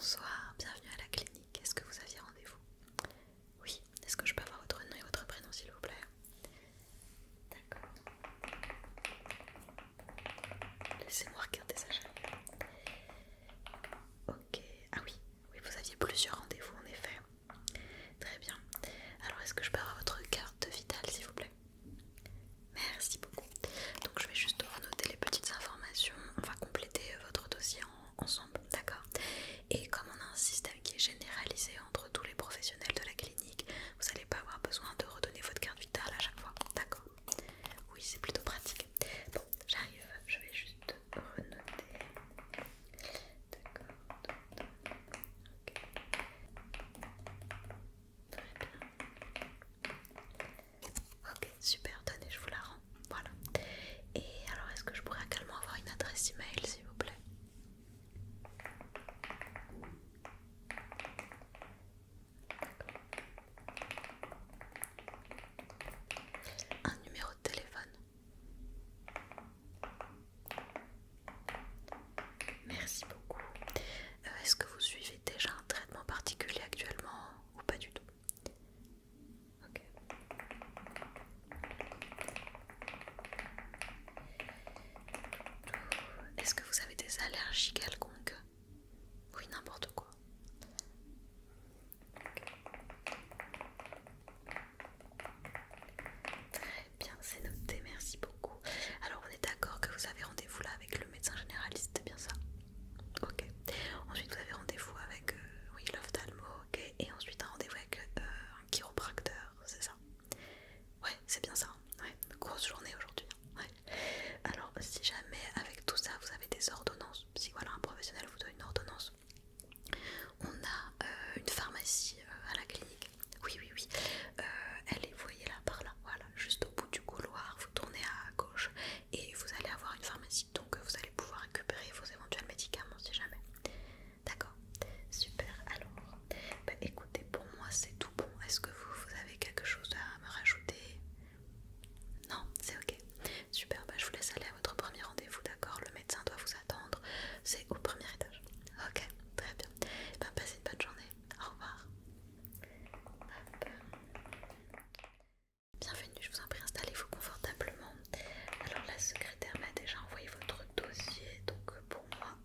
Bonsoir, bienvenue à la clinique. Est-ce que vous aviez rendez-vous? Oui, est-ce que je peux avoir votre nom et votre prénom s'il vous plaît? D'accord. Laissez-moi regarder ça. Ok, ah oui, oui, vous aviez plusieurs rendez-vous en effet. Très bien. Alors est-ce que je peux avoir votre carte vitale s'il vous plaît? Merci beaucoup. Donc je vais juste renoter les petites informations. On va compléter votre dossier ensemble, d'accord? Et comme on a un système qui est généralisé entre tous les professionnels de la clinique, vous n'allez pas avoir besoin de redonner votre carte vitale à chaque fois, d'accord? Oui, c'est plutôt pratique. Bon, j'arrive, je vais juste renoter. D'accord. Ok. Très bien. Ok, super, tenez, je vous la rends. Voilà. Et alors, est-ce que je pourrais également avoir une adresse email, s'il vous plaît? Un numéro de téléphone? Merci beaucoup. Est-ce que vous suivez déjà un traitement particulier actuellement ou pas du tout? Ok. Est-ce que vous avez des allergies quelconques? Oui, n'importe quoi. Ok. Très bien, c'est noté, merci beaucoup. Alors on est d'accord que vous avez rendez-vous là avec le médecin généraliste, c'est bien ça? Ok. Ensuite vous avez rendez-vous avec oui, l'ophtalmo, ok. Et ensuite un rendez-vous avec un chiropracteur, c'est ça? Ouais, c'est bien ça. Ouais, grosse journée aujourd'hui. Ouais. Alors si jamais avec tout ça vous avez des ordonnances, si voilà un professionnel vous donne une ordonnance, on a une pharmacie à la clinique. Oui, oui, oui. Elle est, vous voyez là, par là, voilà, juste au bout du couloir. Vous tournez à gauche et vous allez avoir une pharmacie. Donc vous allez pouvoir récupérer vos éventuels médicaments si jamais. D'accord, super. Alors, bah, écoutez, pour moi c'est tout bon. Est-ce que vous avez quelque chose à me rajouter? Non, c'est ok. Super, bah, je vous laisse aller à votre premier rendez-vous, d'accord? Le médecin doit vous attendre. C'est au premier étage. Ok, très bien. Ben, passez une bonne journée. Au revoir. Hop. Bienvenue, je vous en prie, installez-vous confortablement. Alors la secrétaire m'a déjà envoyé votre dossier, donc pour moi,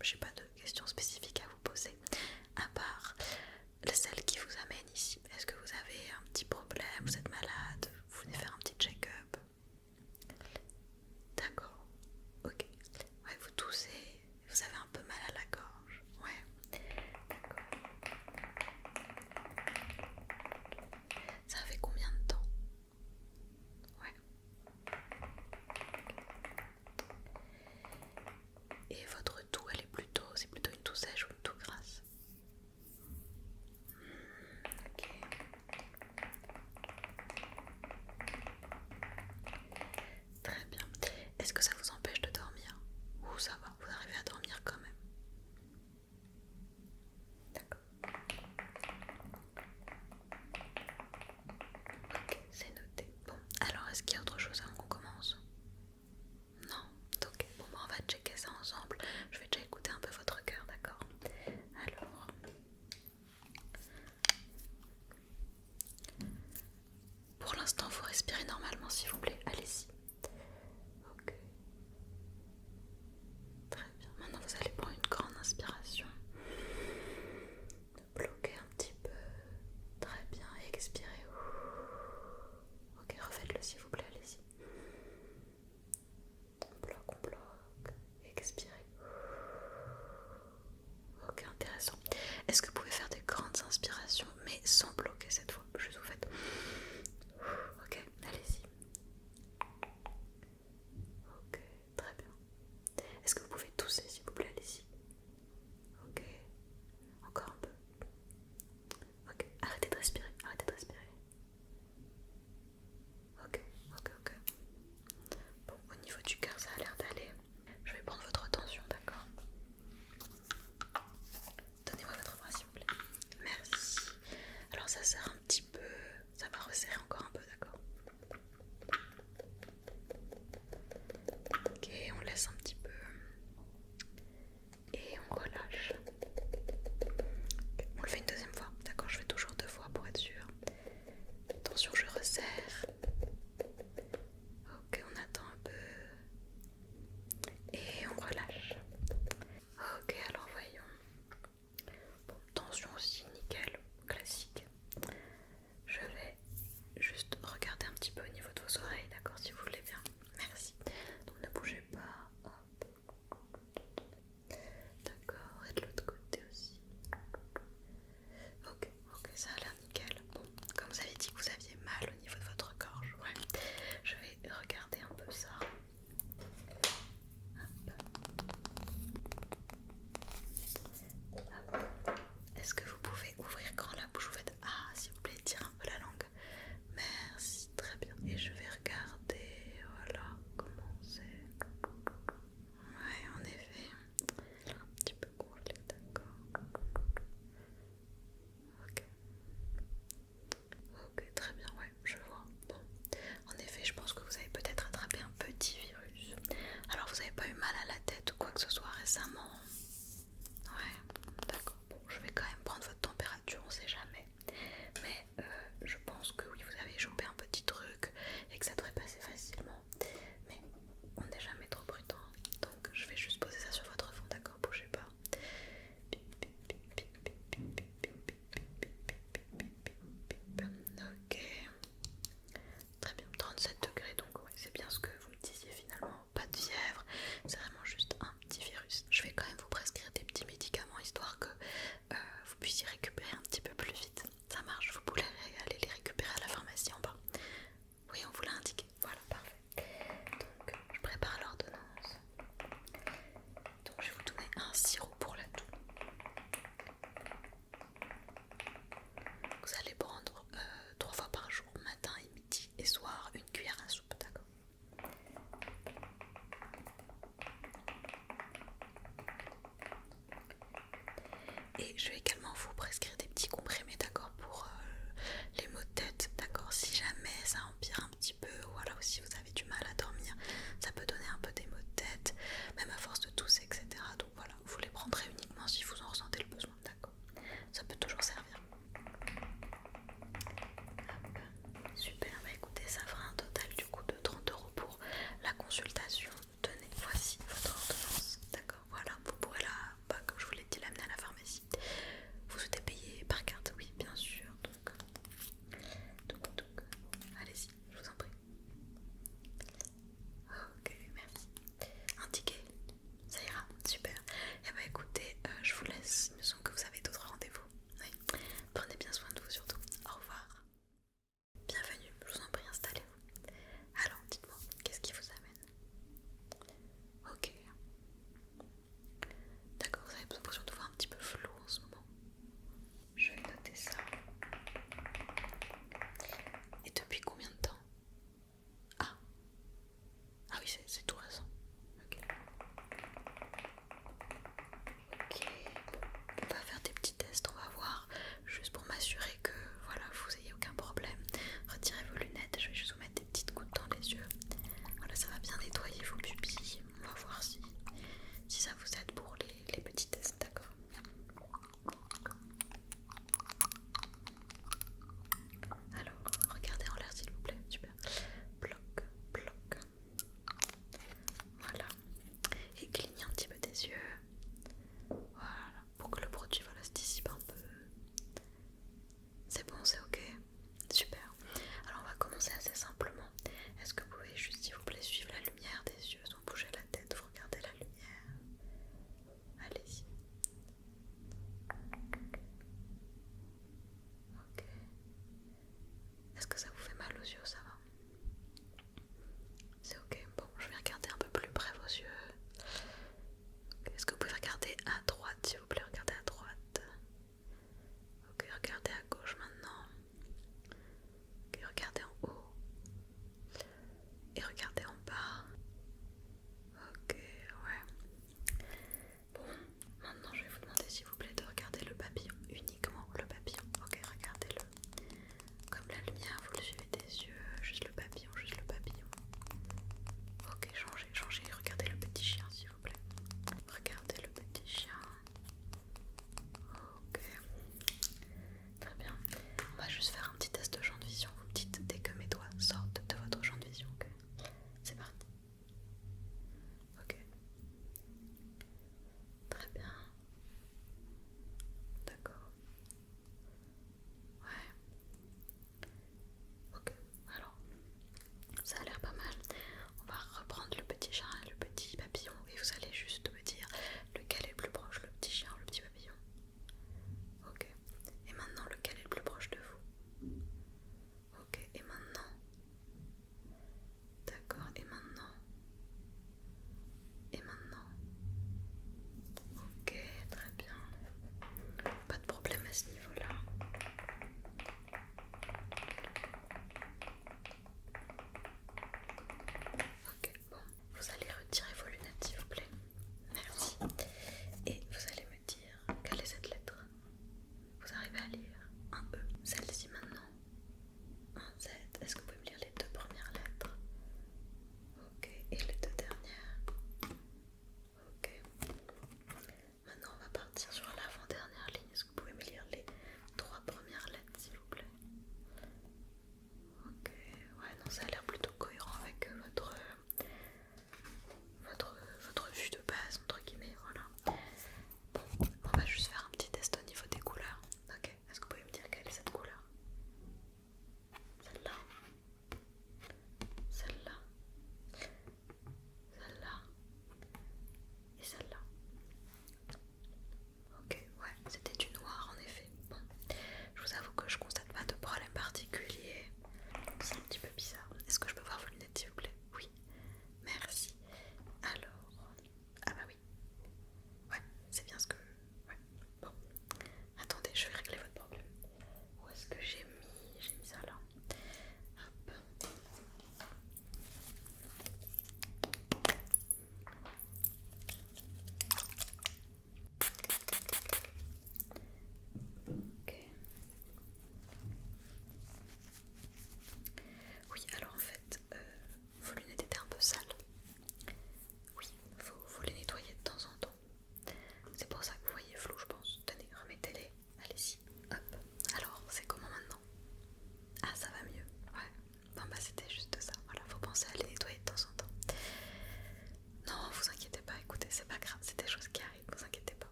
j'ai pas de questions spécifiques à vous poser, à part celle qui vous amène ici. Est-ce que vous avez un petit problème, vous êtes malade, vous voulez faire un petit check-up? D'accord, ok. Ouais, vous toussez, vous avez un peu mal à la gorge, ouais. D'accord. Ça fait combien de temps? Ouais. Et votre toux, elle est plutôt, c'est plutôt une toux sèche ou une toux grasse? Ok. Très bien. Est-ce que ça vous empêche de dormir? Ou ça va, vous arrivez à dormir quand même? D'accord. Ok, c'est noté. Bon, alors est-ce qu'il y a autre chose avant qu'on commence? Non? Ok, bon, bah, on va checker ça ensemble. Je vais déjà écouter un peu votre cœur, d'accord? Alors, pour l'instant, vous respirez normalement, s'il vous plaît. Allez-y. Ok. Très bien. Maintenant, vous allez prendre une grande inspiration. Bloquez un petit peu. Très bien. Et expirez. Ok, refaites-le s'il vous plaît. Allez-y. On bloque. Expirez. Ok, intéressant. Est-ce que vous pouvez faire des grandes inspirations, mais sans bloquer cette fois? Juste vous faites. Ok, allez-y. Ok, très bien. Est-ce que vous pouvez tousser s'il vous plaît? Allez-y. Ok, encore un peu. Ok, arrêtez de respirer, arrêtez de respirer. Ok, ok, ok. Bon, au niveau du cœur, ça a l'air d'aller. Je vais prendre votre tension, d'accord? Donnez-moi votre bras s'il vous plaît. puissiez récupérer un petit peu plus vite. Ça marche, vous pouvez aller les récupérer à la pharmacie en bas. Oui, on vous l'a indiqué. Voilà, parfait. Donc, je prépare l'ordonnance. Donc, je vais vous donner un sirop pour la toux. Vous allez prendre 3 fois par jour, matin et midi et soir, une cuillère à soupe, d'accord? Et je vais également vous prescrire des petits comprimés, d'accord, pour les maux de tête, d'accord? Si jamais ça empire un petit peu, ou alors si vous avez du mal à dormir, ça peut donner un peu des maux de tête, même à force de tousser, etc. Donc voilà, vous les prendrez uniquement si vous en ressentez le besoin, d'accord? Ça peut toujours servir. Hop. Super, bah écoutez, ça fera un total du coup de 30 € pour la consultation. Tenez, voici votre ordonnance, d'accord? Voilà, vous pourrez comme je vous l'ai dit, l'amener à la pharmacie. Vous souhaitez payer par carte? Oui, bien sûr. Donc allez-y, je vous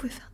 pouvez faire